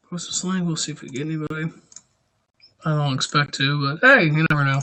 Post a slang. We'll see if we get anybody. I don't expect to, but hey, you never know.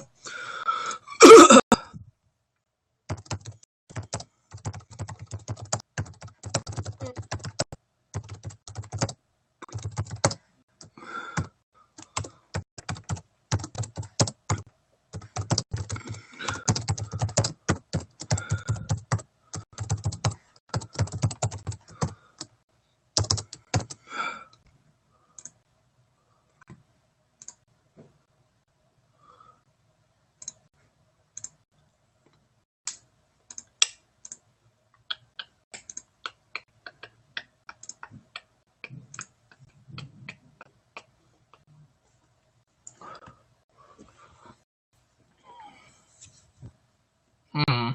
Hmm.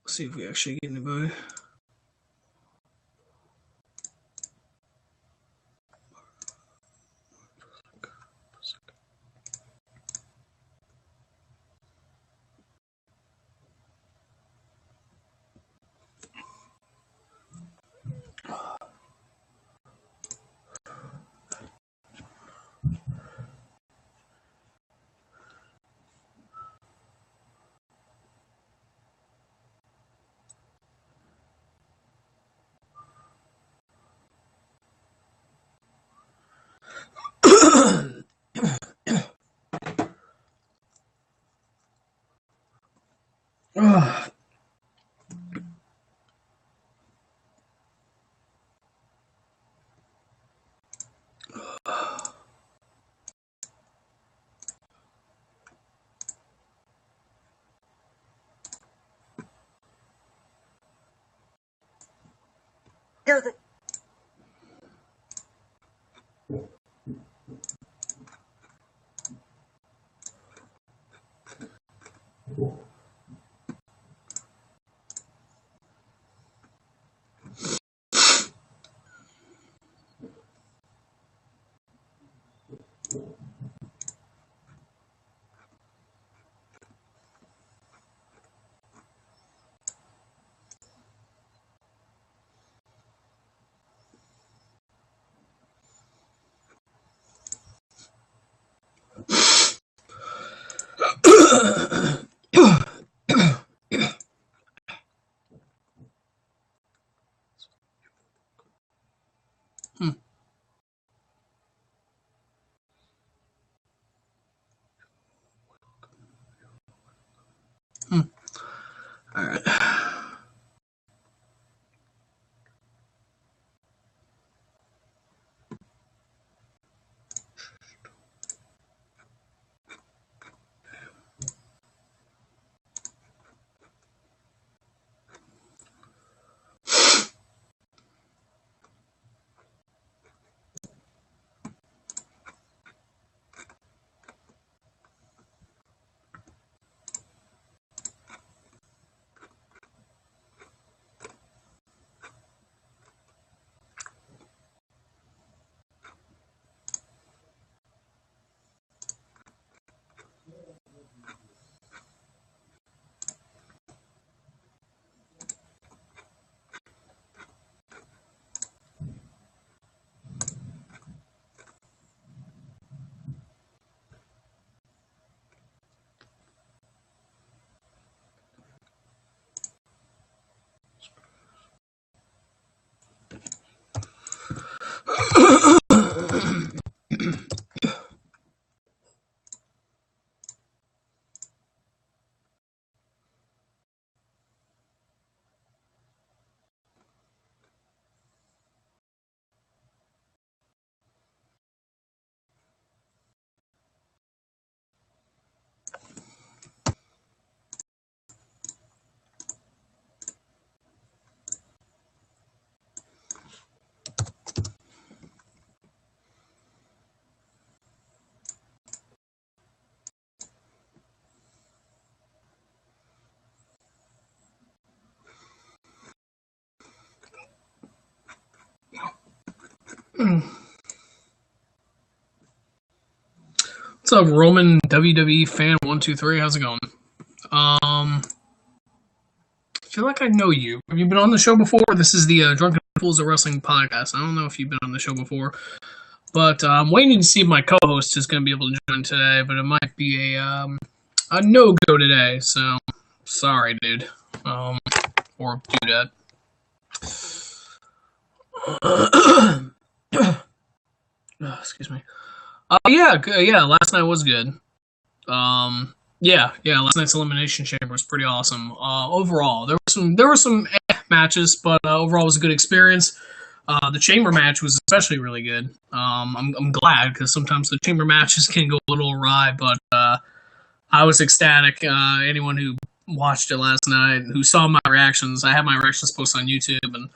See if we actually get anybody. Oh. Hmm. Hmm. All right. What's up, Roman WWE fan 123? How's it going? I feel like I know you. Have you been on the show before? This is the Drunken Fools of Wrestling podcast. I don't know if you've been on the show before, but I'm waiting to see if my co-host is going to be able to join today. But it might be a no-go today. So sorry, dude, or dudette. Excuse me. Yeah. Last night was good. Last night's Elimination Chamber was pretty awesome. Overall, there were some matches, but overall it was a good experience. The Chamber match was especially really good. I'm glad because sometimes the Chamber matches can go a little awry, but I was ecstatic. Anyone who watched it last night, who saw my reactions, I have my reactions posted on YouTube, and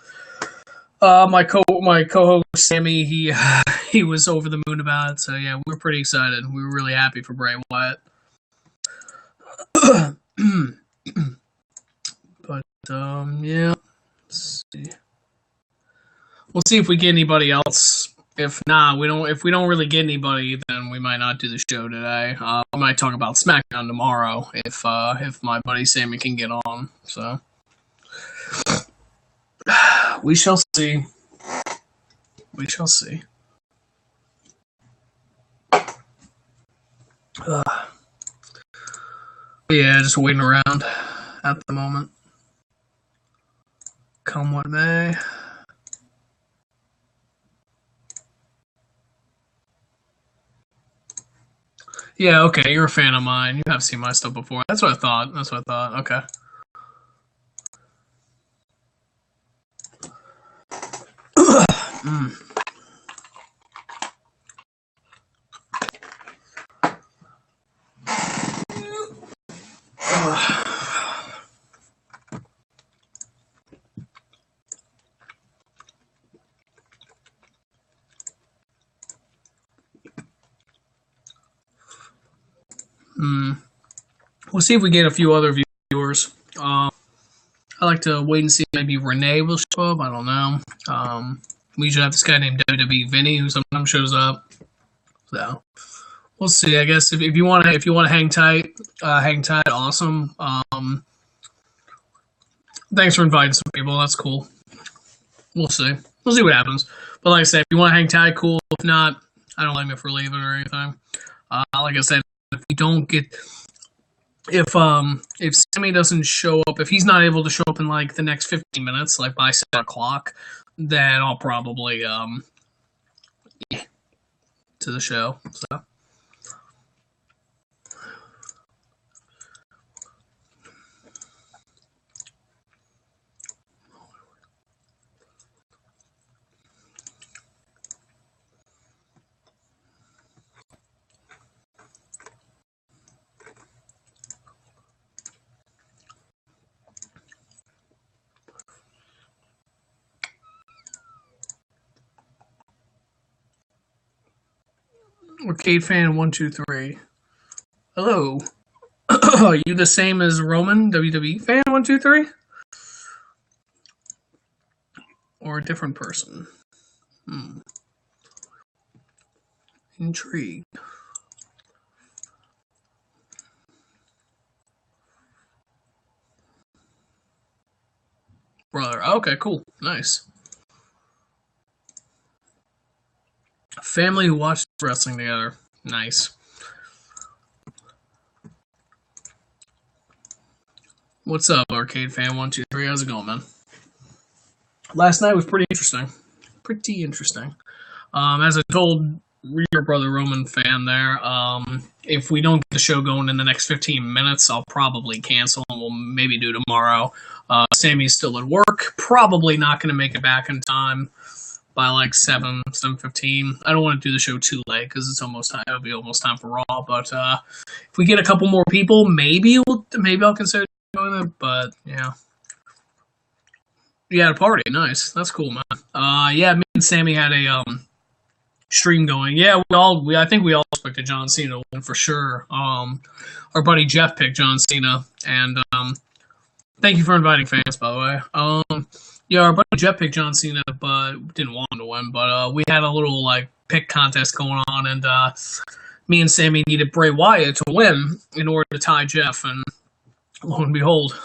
my co-host Sammy, he was over the moon about it. So yeah, we were pretty excited. We were really happy for Bray Wyatt. But yeah, let's see. We'll see if we get anybody else. If not, we don't. If we don't really get anybody, then we might not do the show today. We might talk about SmackDown tomorrow if my buddy Sammy can get on. So we shall see. We shall see. Yeah, just waiting around at the moment. Come what may. Yeah, okay, you're a fan of mine. You have seen my stuff before. That's what I thought. Okay. We'll see if we get a few other viewers. I like to wait and see. Maybe Renee will show up. I don't know. We usually have this guy named WWE Vinny who sometimes shows up. So we'll see. I guess if you want to hang tight, awesome. Thanks for inviting some people. That's cool. We'll see. We'll see what happens. But like I said, if you want to hang tight, cool. If not, I don't like if we're leaving or anything. Like I said, if we don't get, if Sammy doesn't show up, if he's not able to show up in like the next 15 minutes, like by 7 o'clock, then I'll probably to the show. So. Arcade fan 123. Hello. Are you the same as Roman WWE fan 123? Or a different person? Intrigued. Brother. Okay, cool. Nice. Family who watched wrestling together. Nice. What's up, Arcade Fan 123? How's it going, man? Last night was pretty interesting. As I told your brother Roman fan there, if we don't get the show going in the next 15 minutes, I'll probably cancel and we'll maybe do tomorrow. Sammy's still at work. Probably not going to make it back in time by like 7:15. I don't want to do the show too late because it's almost time. It'll be almost time for Raw. But if we get a couple more people, maybe I'll consider doing it. But yeah, a party. Nice. That's cool, man. Yeah, me and Sammy had a stream going. Yeah, I think we all expected John Cena to win for sure. Our buddy Jeff picked John Cena, and thank you for inviting fans, by the way. Yeah, our buddy Jeff picked John Cena, but didn't want him to win. But we had a little like pick contest going on, and me and Sammy needed Bray Wyatt to win in order to tie Jeff, and lo and behold.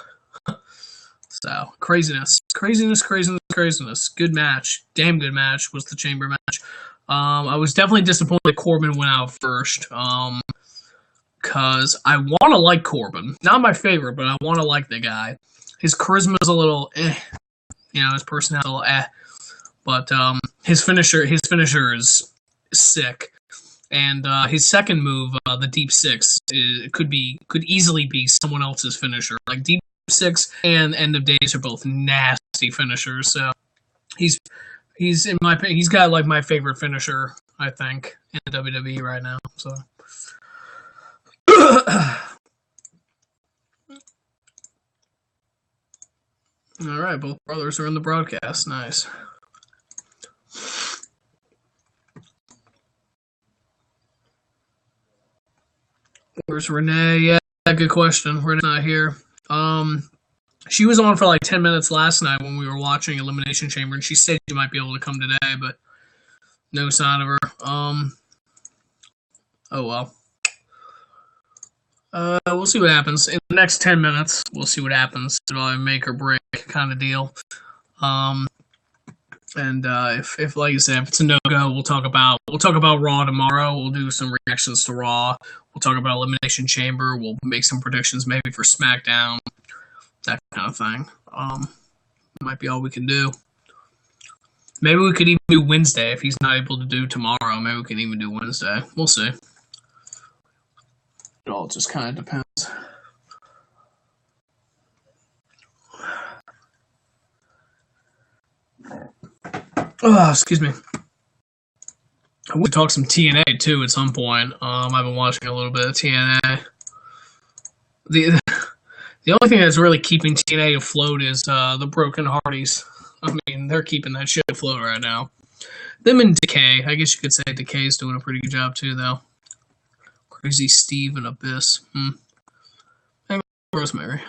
So, craziness. Good match. Damn good match was the Chamber match. I was definitely disappointed that Corbin went out first. Because I want to like Corbin. Not my favorite, but I want to like the guy. His charisma is a little his personality a little But his finisher is sick. And his second move, the Deep Six, could easily be someone else's finisher. Like Deep Six and End of Days are both nasty finishers. So he's in my opinion, he's got like my favorite finisher, I think, in the WWE right now. So. All right, both brothers are in the broadcast. Nice. Where's Renee? Yeah, good question. Renee's not here. She was on for like 10 minutes last night when we were watching Elimination Chamber, and she said she might be able to come today, but no sign of her. Oh well. We'll see what happens. In the next 10 minutes, we'll see what happens. It'll either make or break kind of deal. If like you said, if it's a no-go, we'll talk about Raw tomorrow. We'll do some reactions to Raw. We'll talk about Elimination Chamber. We'll make some predictions maybe for SmackDown. That kind of thing. Might be all we can do. Maybe we could even do Wednesday if he's not able to do tomorrow. Maybe we can even do Wednesday. We'll see. It all just kind of depends. Oh, excuse me. I would talk some TNA too at some point. I've been watching a little bit of TNA. The only thing that's really keeping TNA afloat is the Broken Hardys. I mean, they're keeping that shit afloat right now. Them and Decay. I guess you could say Decay's doing a pretty good job too, though. Crazy Steve and Abyss. And Rosemary.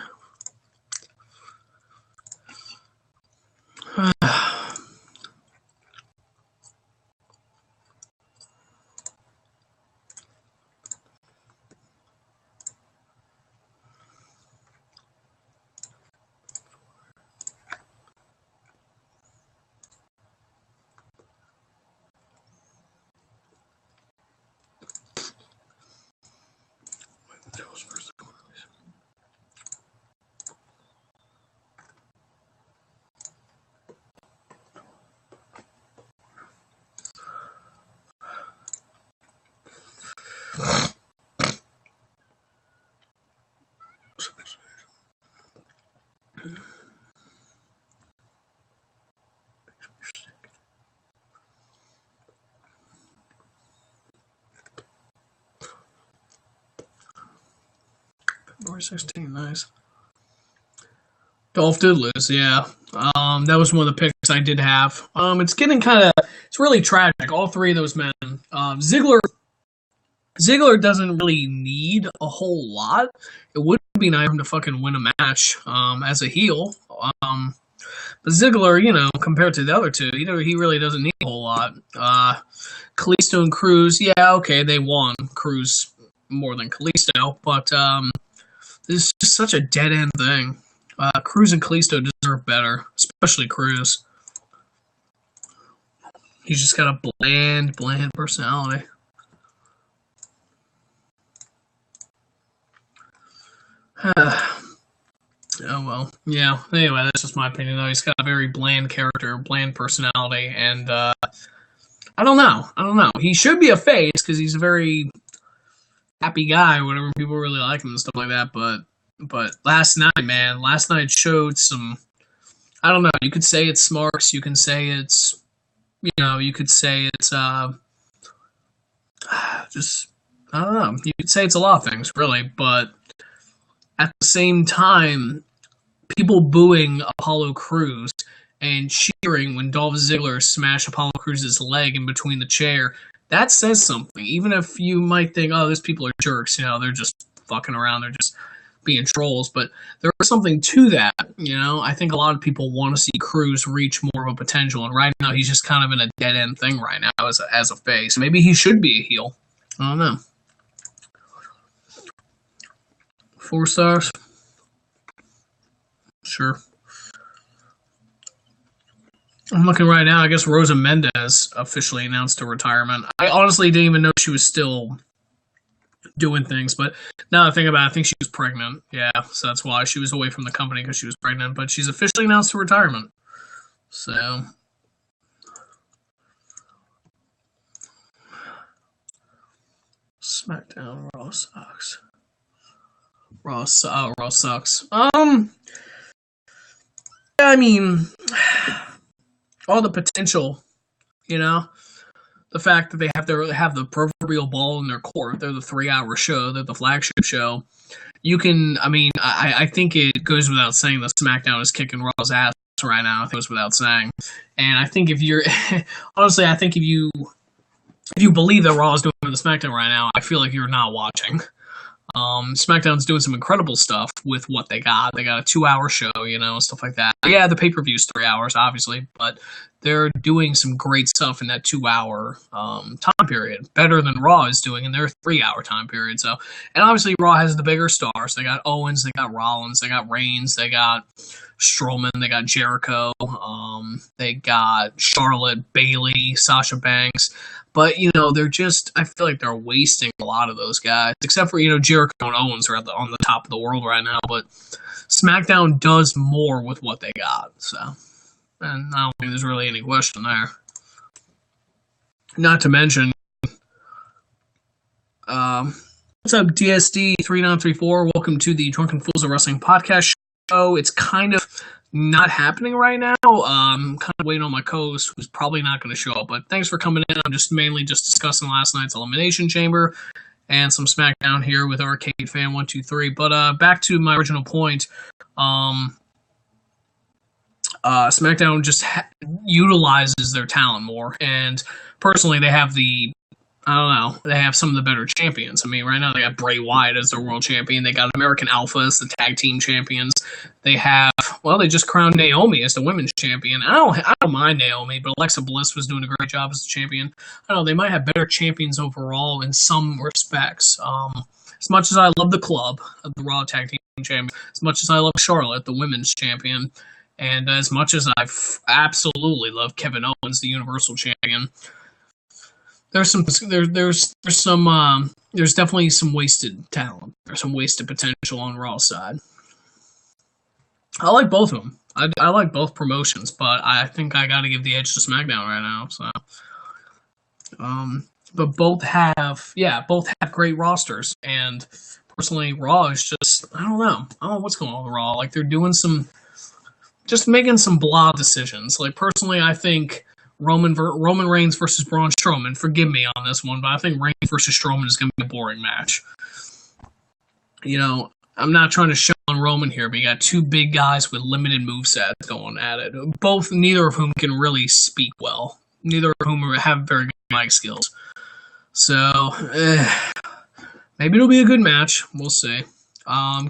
February 16, nice. Dolph did lose, yeah. That was one of the picks I did have. It's getting it's really tragic. All three of those men. Ziggler doesn't really need a whole lot. It would be nice for him to fucking win a match as a heel. But Ziggler, compared to the other two, he really doesn't need a whole lot. Kalisto and Cruz, yeah, okay, they won. Cruz more than Kalisto, but this is just such a dead-end thing. Cruz and Kalisto deserve better, especially Cruz. He's just got a bland personality. Oh, well. Yeah, anyway, that's just my opinion, though. He's got a very bland character, bland personality, and I don't know. He should be a face, because he's a very happy guy, whatever, people really like him and stuff like that, but last night showed some, I don't know, you could say it's smarts, you can say it's, just, I don't know, you could say it's a lot of things, really, but at the same time, people booing Apollo Crews and cheering when Dolph Ziggler smashed Apollo Crews' leg in between the chair, that says something. Even if you might think, oh, these people are jerks, they're just fucking around, they're just being trolls, but there is something to that, I think a lot of people want to see Crews reach more of a potential, and right now he's just kind of in a dead-end thing right now as a face. Maybe he should be a heel. I don't know. 4 stars. Sure. I'm looking right now. I guess Rosa Mendez officially announced her retirement. I honestly didn't even know she was still doing things, but now that I think about it, I think she was pregnant. Yeah, so that's why she was away from the company, because she was pregnant. But she's officially announced her retirement. So, SmackDown Raw sucks. Raw sucks. I mean, all the potential, you know, the fact that they have the proverbial ball in their court. They're the 3-hour show. They're the flagship show. You can, I mean, I think it goes without saying that SmackDown is kicking Raw's ass right now. I think it goes without saying. And I think if you're, honestly, I think if you believe that Raw is doing the SmackDown right now, I feel like you're not watching. SmackDown's doing some incredible stuff with what they got. They got a 2-hour show, stuff like that. Yeah, the pay-per-view's 3 hours, obviously, but they're doing some great stuff in that 2-hour time period, better than Raw is doing in their 3-hour time period. So, and obviously Raw has the bigger stars. They got Owens, they got Rollins, they got Reigns, they got Strowman, they got Jericho, they got Charlotte, Bayley, Sasha Banks. But, they're just, I feel like they're wasting a lot of those guys. Except for, Jericho and Owens are on the top of the world right now. But SmackDown does more with what they got. So, and I don't think there's really any question there. Not to mention, what's up, DSD3934? Welcome to the Drunken Fools of Wrestling podcast show. It's kind of not happening right now. I'm kind of waiting on my co-host, who's probably not going to show up. But thanks for coming in. I'm just mainly discussing last night's Elimination Chamber and some SmackDown here with Arcade Fan 123. But back to my original point. SmackDown just utilizes their talent more, and personally, they have they have some of the better champions. I mean, right now they got Bray Wyatt as their world champion. They got American Alpha as the tag team champions. They just crowned Naomi as the women's champion. I don't mind Naomi, but Alexa Bliss was doing a great job as the champion. I don't know, they might have better champions overall in some respects. As much as I love the club, the Raw tag team champion, as much as I love Charlotte, the women's champion, and as much as I absolutely love Kevin Owens, the Universal champion, there's definitely some wasted talent. There's some wasted potential on Raw's side. I like both of them. I like both promotions, but I think I got to give the edge to SmackDown right now. So, but both have great rosters, and personally, Raw is just I don't know what's going on with Raw. Like they're doing just making some blah decisions. Like personally, I think Roman Reigns versus Braun Strowman. Forgive me on this one, but I think Reigns versus Strowman is going to be a boring match. I'm not trying to show on Roman here, but you got two big guys with limited movesets going at it. Neither of whom can really speak well. Neither of whom have very good mic skills. So, maybe it'll be a good match. We'll see.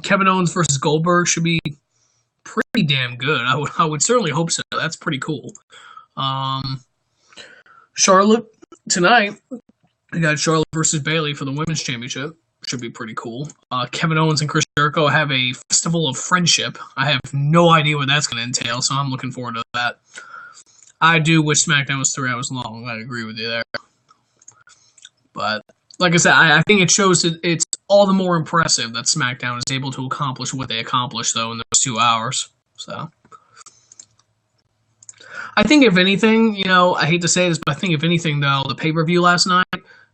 Kevin Owens versus Goldberg should be pretty damn good. I would certainly hope so. That's pretty cool. Charlotte tonight. We got Charlotte versus Bayley for the women's championship. Should be pretty cool. Kevin Owens and Chris Jericho have a festival of friendship. I have no idea what that's going to entail, so I'm looking forward to that. I do wish SmackDown was 3 hours long. I agree with you there. But, like I said, I think it shows that it's all the more impressive that SmackDown is able to accomplish what they accomplished, though, in those 2 hours. So, I think if anything, I hate to say this, but I think if anything, though, the pay-per-view last night,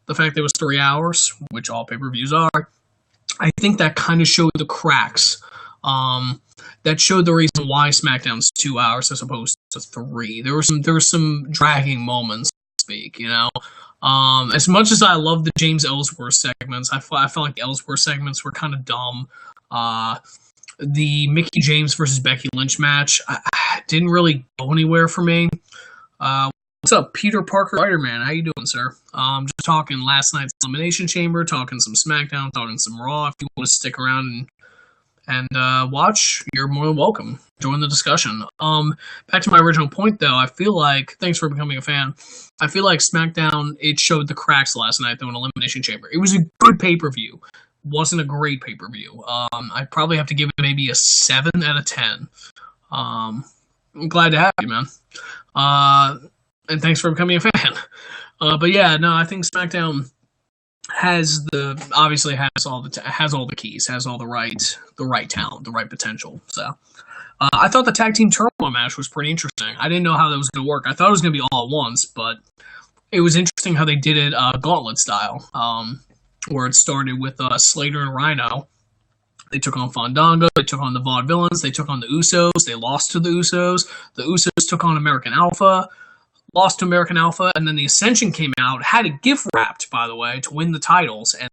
the fact that it was 3 hours, which all pay-per-views are, I think that kind of showed the cracks. That showed the reason why SmackDown's 2 hours as opposed to 3. There were some dragging moments, so to speak, As much as I love the James Ellsworth segments, I felt like the Ellsworth segments were kind of dumb. The Mickie James versus Becky Lynch match didn't really go anywhere for me. What's up, Peter Parker Spider-Man? How you doing, sir? Just talking last night's Elimination Chamber, talking some SmackDown, talking some Raw. If you want to stick around and watch, you're more than welcome. Join the discussion. Back to my original point, though, I feel like, thanks for becoming a fan, I feel like SmackDown, it showed the cracks last night, though, in Elimination Chamber. It was a good pay-per-view. wasn't a great pay-per-view. I'd probably have to give it maybe a 7 out of 10. I'm glad to have you, man. And thanks for becoming a fan. But yeah, no, I think SmackDown obviously has all the keys, has all the right talent, the right potential. So I thought the tag team turmoil match was pretty interesting. I didn't know how that was going to work. I thought it was going to be all at once, but it was interesting how they did it gauntlet style, where it started with Slater and Rhino. They took on Fandango, they took on the Vaudevillains, they took on the Usos, they lost to the Usos. The Usos took on American Alpha, lost to American Alpha, and then the Ascension came out, had it gift wrapped, by the way, to win the titles, and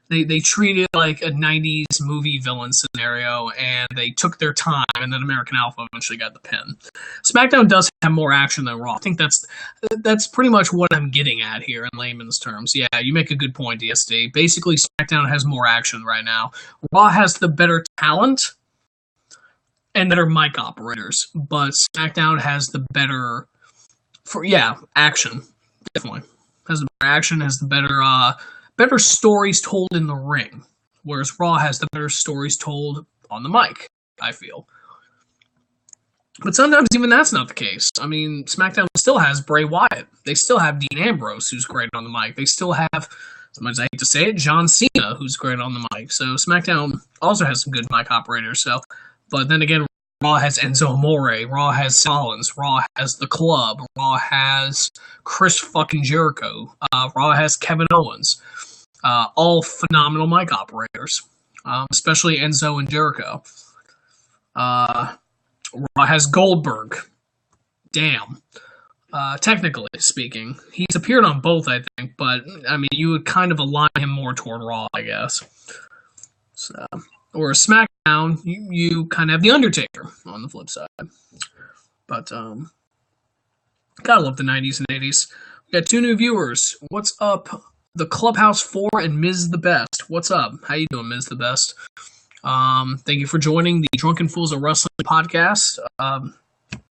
they treated it like a 90s movie villain scenario, and they took their time, and then American Alpha eventually got the pin. SmackDown does have more action than Raw. I think that's pretty much what I'm getting at here in layman's terms. Yeah, you make a good point, DSD. Basically, SmackDown has more action right now. Raw has the better talent and better mic operators, but SmackDown has the better action. Definitely. Has the better action, has the better stories told in the ring, whereas Raw has the better stories told on the mic, I feel. But sometimes even that's not the case. I mean, SmackDown still has Bray Wyatt. They still have Dean Ambrose, who's great on the mic. They still have, sometimes I hate to say it, John Cena, who's great on the mic. So SmackDown also has some good mic operators. But then again, Raw has Enzo Amore, Raw has Rollins, Raw has The Club, Raw has Chris fucking Jericho, Raw has Kevin Owens. All phenomenal mic operators, especially Enzo and Jericho. Raw has Goldberg. Damn. Technically speaking, he's appeared on both, I think, but I mean, you would kind of align him more toward Raw, I guess. So, or SmackDown, you kind of have the Undertaker on the flip side. But gotta love the 90s and 80s. We got 2 new viewers. What's up? The Clubhouse 4 and Ms. the Best. What's up? How you doing, Ms. the Best? Thank you for joining the Drunken Fools of Wrestling podcast,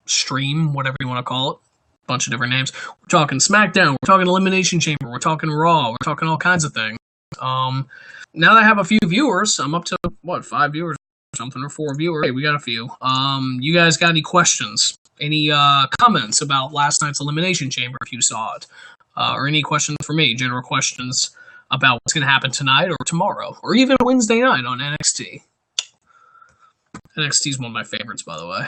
stream, whatever you want to call it. Bunch of different names. We're talking SmackDown, we're talking Elimination Chamber, we're talking Raw, we're talking all kinds of things. Now that I have a few viewers, I'm up to, 5 viewers or something, or 4 viewers. Hey, we got a few. You guys got any questions? Any comments about last night's Elimination Chamber if you saw it? Or any questions for me, general questions about what's going to happen tonight or tomorrow, or even Wednesday night on NXT. NXT is one of my favorites, by the way.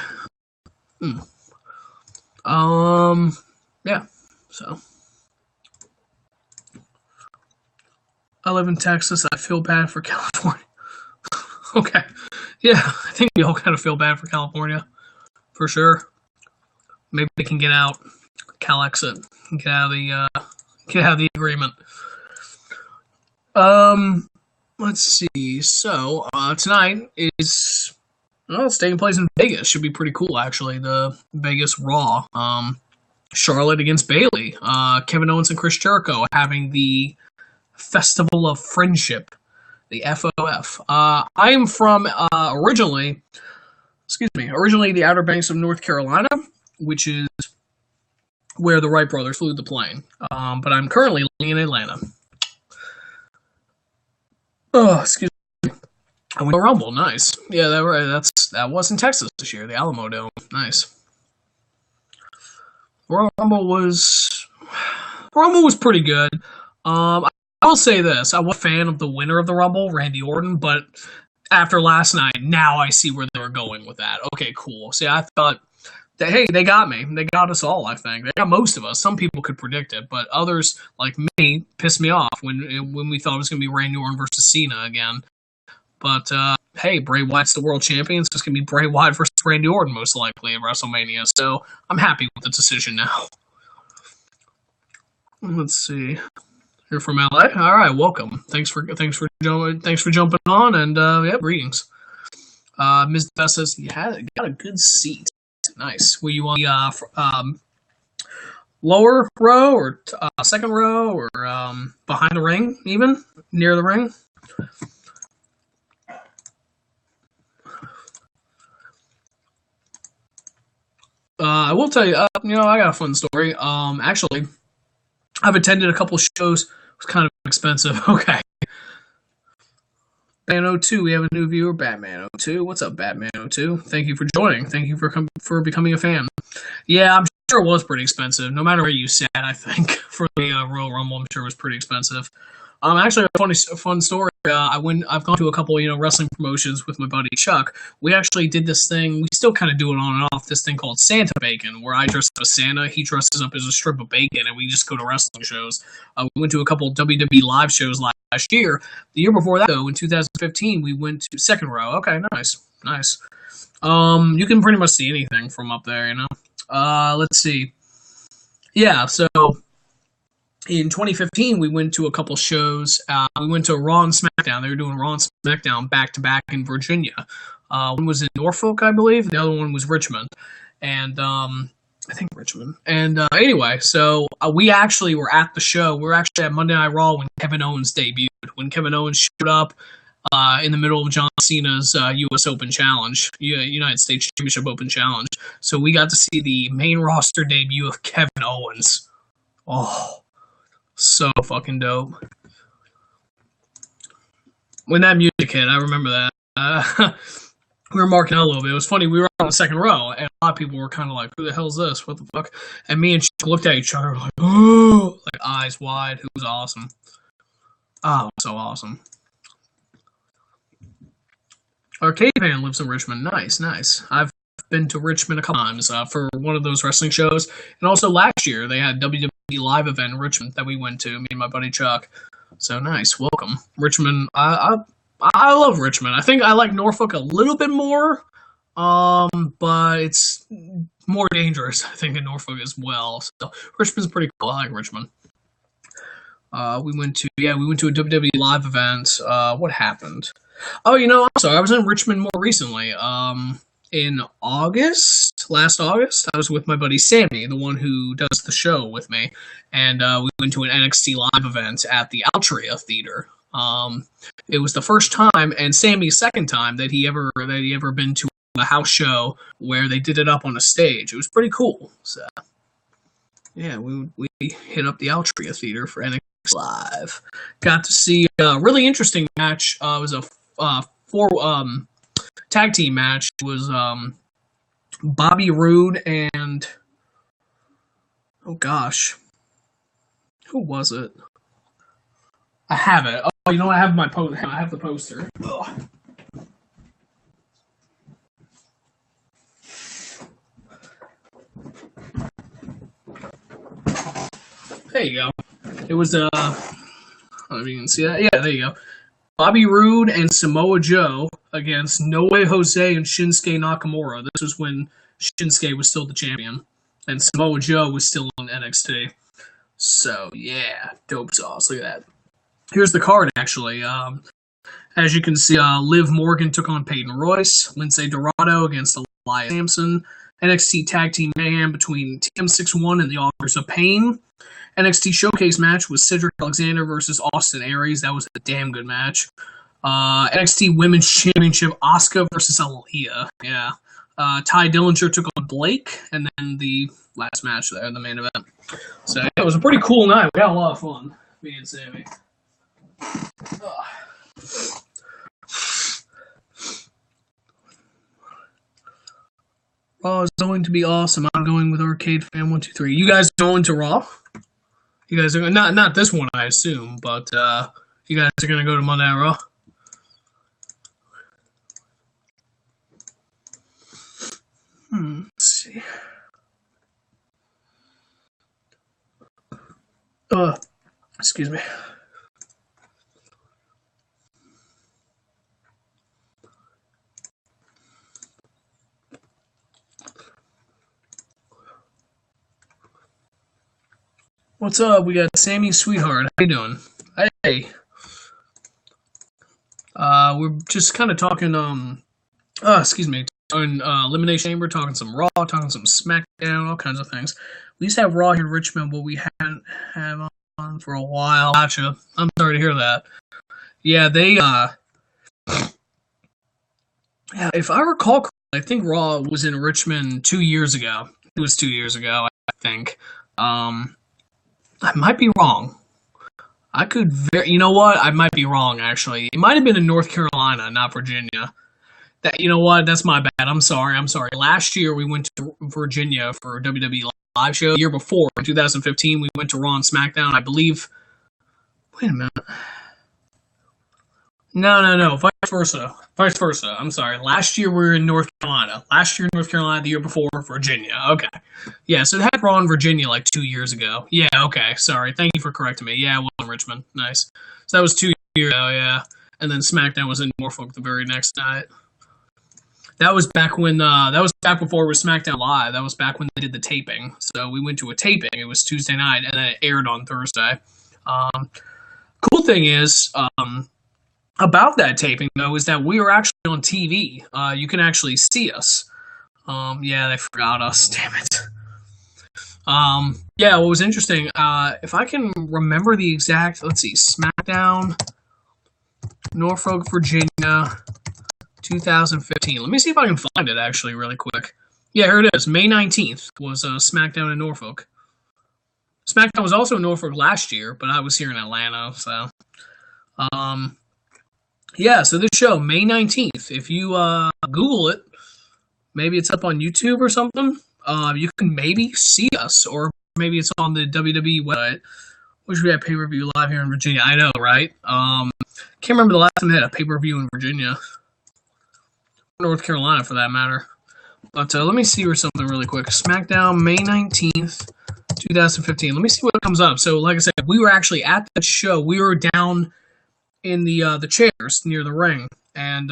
Yeah, so. I live in Texas, I feel bad for California. Okay. Yeah, I think we all kind of feel bad for California, for sure. Maybe they can get out, Cal exit, get out of the agreement. Let's see. So, tonight is, it's taking place in Vegas. Should be pretty cool, actually. The Vegas Raw. Charlotte against Bayley. Kevin Owens and Chris Jericho having the Festival of Friendship, the FOF. I am from, originally the Outer Banks of North Carolina, which is where the Wright brothers flew the plane. But I'm currently living in Atlanta. Oh, excuse me. I went to Rumble. Nice. Yeah, that was in Texas this year. The Alamo Dome. Nice. Rumble was pretty good. I will say this: I was a fan of the winner of the Rumble, Randy Orton, but after last night, now I see where they were going with that. Okay, cool. See, I thought that, hey, they got me. They got us all, I think. They got most of us. Some people could predict it, but others, like me, pissed me off when we thought it was going to be Randy Orton versus Cena again. But, hey, Bray Wyatt's the world champion, so it's going to be Bray Wyatt versus Randy Orton, most likely, at WrestleMania. So I'm happy with the decision now. Let's see. You're from LA? All right, welcome. Thanks for jumping on, and, yeah, greetings. Ms. Best says, you got a good seat. Nice. Were you on the lower row or second row or behind the ring, even near the ring? I will tell you, I got a fun story. Actually, I've attended a couple shows. It was kind of expensive. Okay. Batman02, we have a new viewer, Batman02. What's up, Batman02? Thank you for joining. Thank you for becoming a fan. Yeah, I'm sure it was pretty expensive. No matter where you sat, I think for the Royal Rumble, I'm sure it was pretty expensive. Actually, a fun story. I've gone to a couple, wrestling promotions with my buddy Chuck. We actually did this thing. We still kind of do it on and off. This thing called Santa Bacon, where I dress up as Santa, he dresses up as a strip of bacon, and we just go to wrestling shows. We went to a couple WWE live shows last year. The year before that, though, in 2015, we went to Second Row. Okay, nice. You can pretty much see anything from up there, let's see. Yeah, so in 2015, we went to a couple shows. We went to Raw and SmackDown. They were doing Raw and SmackDown back to back in Virginia. One was in Norfolk, I believe. The other one was Richmond, and I think Richmond. And anyway, so we actually were at the show. We were actually at Monday Night Raw when Kevin Owens debuted. When Kevin Owens showed up in the middle of John Cena's U.S. Open Challenge, United States Championship Open Challenge. So we got to see the main roster debut of Kevin Owens. Oh, so fucking dope. When that music hit, I remember that. We were marking out a little bit. It was funny. We were on the second row, and a lot of people were kind of like, "Who the hell's this? What the fuck?" And me and Chick looked at each other like, "Oh!" Like eyes wide. It was awesome. Oh, so awesome. Arcade Fan lives in Richmond. Nice. I've been to Richmond a couple times for one of those wrestling shows, and also last year they had WWE live event in Richmond that we went to. Me and my buddy Chuck. So nice. Welcome, Richmond. I love Richmond. I think I like Norfolk a little bit more, but it's more dangerous, I think, in Norfolk as well. So Richmond's pretty cool. I like Richmond. We went to a WWE live event. What happened? Oh, I'm sorry. I was in Richmond more recently. In last August, I was with my buddy Sammy, the one who does the show with me, and we went to an NXT live event at the Altria Theater. It was the first time and Sammy's second time that he ever been to a house show where they did it up on a stage. It was pretty cool. So yeah, we hit up the Altria Theater for NXT Live. Got to see a really interesting match. It was a four tag team match. It was Bobby Roode and oh gosh, who was it? I have it. Oh, I have I have the poster. Ugh. There you go. It was I don't know if you can see that. Yeah, there you go. Bobby Roode and Samoa Joe against No Way Jose and Shinsuke Nakamura. This was when Shinsuke was still the champion, and Samoa Joe was still on NXT. So yeah, dope sauce. Look at that. Here's the card, actually. As you can see, Liv Morgan took on Peyton Royce, Lindsay Dorado against Elias Sampson, NXT Tag Team Mayhem between TM61 and the Authors of Pain. NXT Showcase match was Cedric Alexander versus Austin Aries. That was a damn good match. NXT Women's Championship, Asuka versus Aaliyah. Yeah. Ty Dillinger took on Blake, and then the last match there, the main event. So yeah, it was a pretty cool night. We had a lot of fun, me and Sammy. Raw is going to be awesome. I'm going with Arcade Fan 123. You guys going to Raw? You guys are not this one, I assume, but you guys are going to go to Monday Night Raw. Let's see. Excuse me. What's up? We got Sammy Sweetheart. How you doing? Hey. We're just kind of talking, excuse me, on Elimination Chamber, talking some Raw, talking some SmackDown, all kinds of things. We used to have Raw here in Richmond, but we hadn't have on for a while. Gotcha. I'm sorry to hear that. Yeah, they, yeah, if I recall correctly, I think Raw was in Richmond 2 years ago. It was 2 years ago, I think. I might be wrong. I could you know what? I might be wrong actually. It might have been in North Carolina, not Virginia. That you know what? That's my bad. I'm sorry. I'm sorry. Last year we went to Virginia for a WWE live show. The year before, in 2015, we went to Raw and SmackDown. I believe. Wait a minute. No. Vice versa. Vice versa. I'm sorry. Last year we were in North Carolina. Last year in North Carolina. The year before, Virginia. Okay. Yeah, so it had Raw in Virginia like 2 years ago. Yeah, okay. Sorry. Thank you for correcting me. Yeah, it was in Richmond. Nice. So that was 2 years ago, yeah. And then SmackDown was in Norfolk the very next night. That was back when, that was back before it was SmackDown Live. That was back when they did the taping. So we went to a taping. It was Tuesday night, and then it aired on Thursday. Cool thing is, about that taping, though, is that we were actually on TV. You can actually see us. Yeah, they forgot us. Damn it. Yeah, what was interesting, if I can remember the exact, let's see, SmackDown, Norfolk, Virginia, 2015. Let me see if I can find it, actually, really quick. Yeah, here it is. May 19th was SmackDown in Norfolk. SmackDown was also in Norfolk last year, but I was here in Atlanta, so. Yeah, so this show, May 19th, if you Google it, maybe it's up on YouTube or something, you can maybe see us, or maybe it's on the WWE website. Wish we had pay-per-view live here in Virginia. I know, right? Can't remember the last time they had a pay-per-view in Virginia. North Carolina, for that matter. But let me see something really quick. SmackDown, May 19th, 2015. Let me see what comes up. So, like I said, we were actually at that show. We were down in the chairs near the ring. And,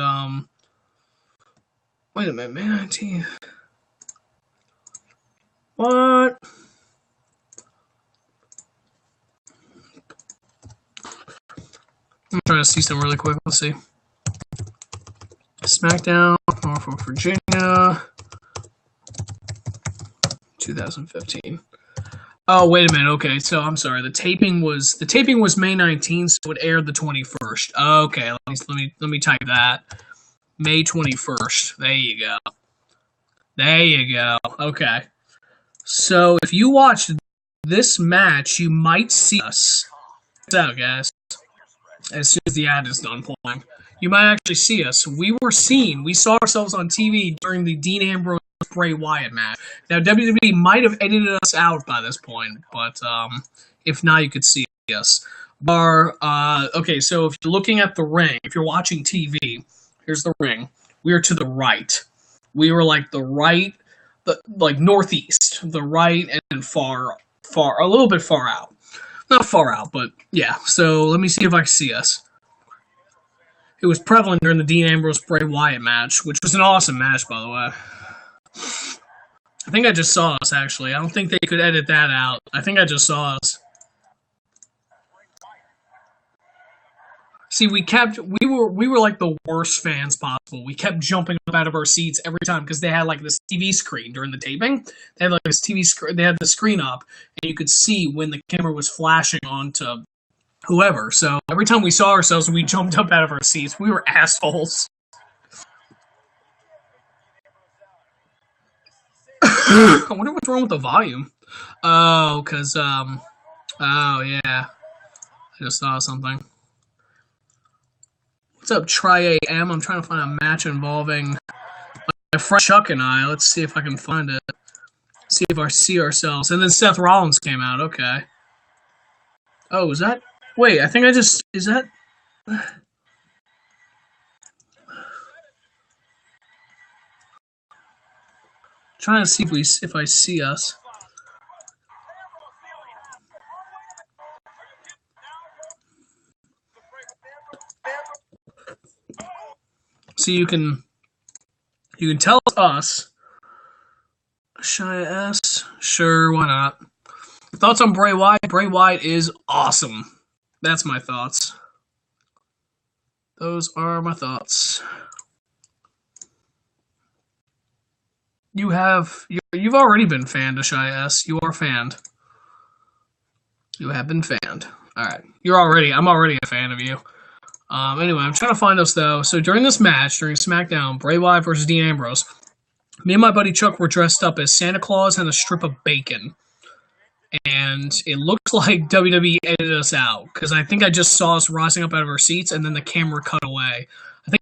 wait a minute, May 19th. What? I'm trying to see something really quick. Let's see. SmackDown, Norfolk, Virginia, 2015. Oh, wait a minute. Okay, so I'm sorry. The taping was May 19th, so it aired the 21st. Okay, let me type that. May 21st. There you go. There you go. Okay. So if you watch this match, you might see us. Check it out, guys. As soon as the ad is done playing, you might actually see us. We saw ourselves on TV during the Dean Ambrose Bray Wyatt match. Now, WWE might have edited us out by this point, but if not, you could see us. Okay, so if you're looking at the ring, if you're watching TV, here's the ring. We are to the right. We were like like northeast, the right, and far, a little bit far out. Not far out, but yeah. So let me see if I can see us. It was prevalent during the Dean Ambrose Bray Wyatt match, which was an awesome match, by the way. I think I just saw us, actually. I don't think they could edit that out. I think I just saw us. See, we were like the worst fans possible. We kept jumping up out of our seats every time because they had like this TV screen during the taping. They had like this TV screen. They had the screen up, and you could see when the camera was flashing onto whoever. So every time we saw ourselves, we jumped up out of our seats. We were assholes. I wonder what's wrong with the volume. Oh, because oh yeah, I just saw something. What's up, Tri AM? I'm trying to find a match involving my friend Chuck and I. Let's see if I can find it. See if I see ourselves. And then Seth Rollins came out. Okay. Oh, is that? Wait, I think I just... Is that... Trying to see if I see us. So you can tell us. Shia S. Sure, why not? Thoughts on Bray Wyatt? Bray Wyatt is awesome. That's my thoughts. Those are my thoughts. You've already been fanned, Shia S. You are fanned. You have been fanned. Alright. I'm already a fan of you. Anyway, I'm trying to find us, though. So during this match, during SmackDown, Bray Wyatt versus Dean Ambrose, me and my buddy Chuck were dressed up as Santa Claus and a strip of bacon. and it looks like WWE edited us out because I think I just saw us rising up out of our seats, and then the camera cut away.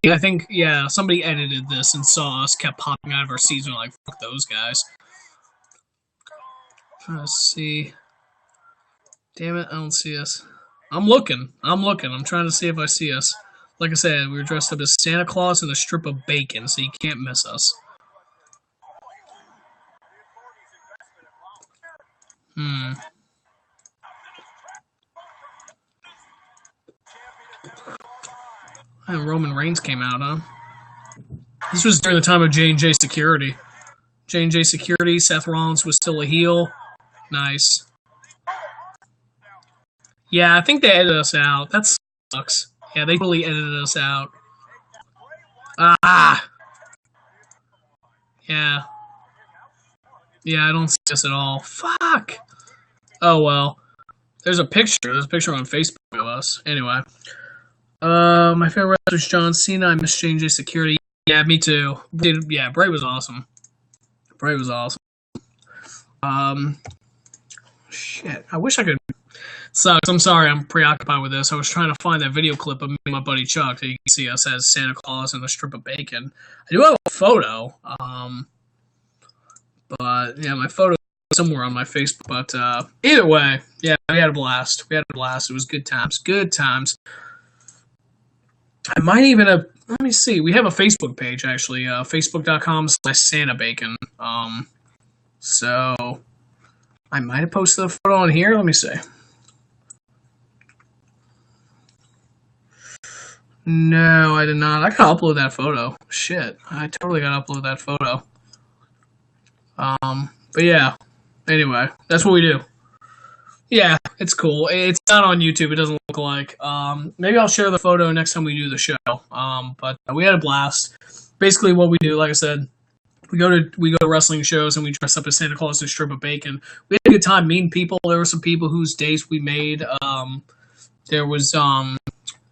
I think, yeah, somebody edited this and saw us kept popping out of our seats, and we're like, fuck those guys. Trying to see. Damn it, I don't see us. I'm looking. I'm trying to see if I see us. Like I said, we were dressed up as Santa Claus and a strip of bacon, so you can't miss us. Hmm. And Roman Reigns came out, huh? This was during the time of J&J Security. J&J Security, Seth Rollins was still a heel. Nice. Yeah, I think they edited us out. That sucks. Yeah, they really edited us out. Ah! Yeah. Yeah, I don't see us at all. Fuck! Oh, well. There's a picture. There's a picture on Facebook of us. Anyway. My favorite wrestler is John Cena. I miss J&J Security. Yeah, me too. Yeah, Bray was awesome. Bray was awesome. Um, shit. I wish I could. Sucks. I'm sorry. I'm preoccupied with this. I was trying to find that video clip of me and my buddy Chuck so you can see us as Santa Claus and a strip of bacon. I do have a photo. But yeah, my photo is somewhere on my Facebook. But either way, yeah, we had a blast. We had a blast. It was good times. Good times. I might even have. Let me see. We have a Facebook page actually. Facebook.com/Santa Bacon. So I might have posted a photo on here. Let me see. No, I did not. I gotta upload that photo. Shit, I totally gotta upload that photo. But yeah. Anyway, that's what we do. Yeah, it's cool. It's not on YouTube. It doesn't look like. Maybe I'll share the photo next time we do the show. But we had a blast. Basically, what we do, like I said, we go to wrestling shows and we dress up as Santa Claus and a strip of bacon. We had a good time meeting people. There were some people whose days we made. There was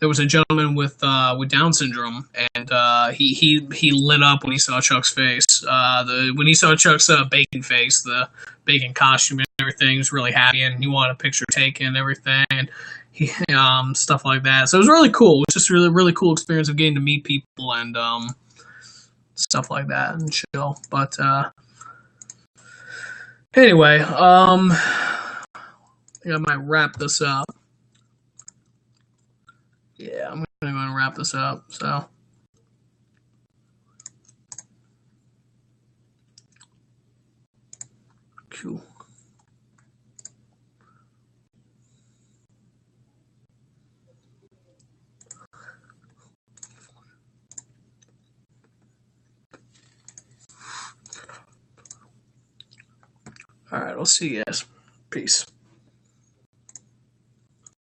there was a gentleman with Down syndrome, and he lit up when he saw Chuck's face. When he saw Chuck's bacon face, the bacon costume and everything, he was really happy, and he wanted a picture taken and everything, and he stuff like that. So it was really cool. It was just really cool experience of getting to meet people and stuff like that and chill. But anyway, I think I might wrap this up. Yeah, I'm gonna go and wrap this up. So, cool. All right, I'll see you guys. Peace.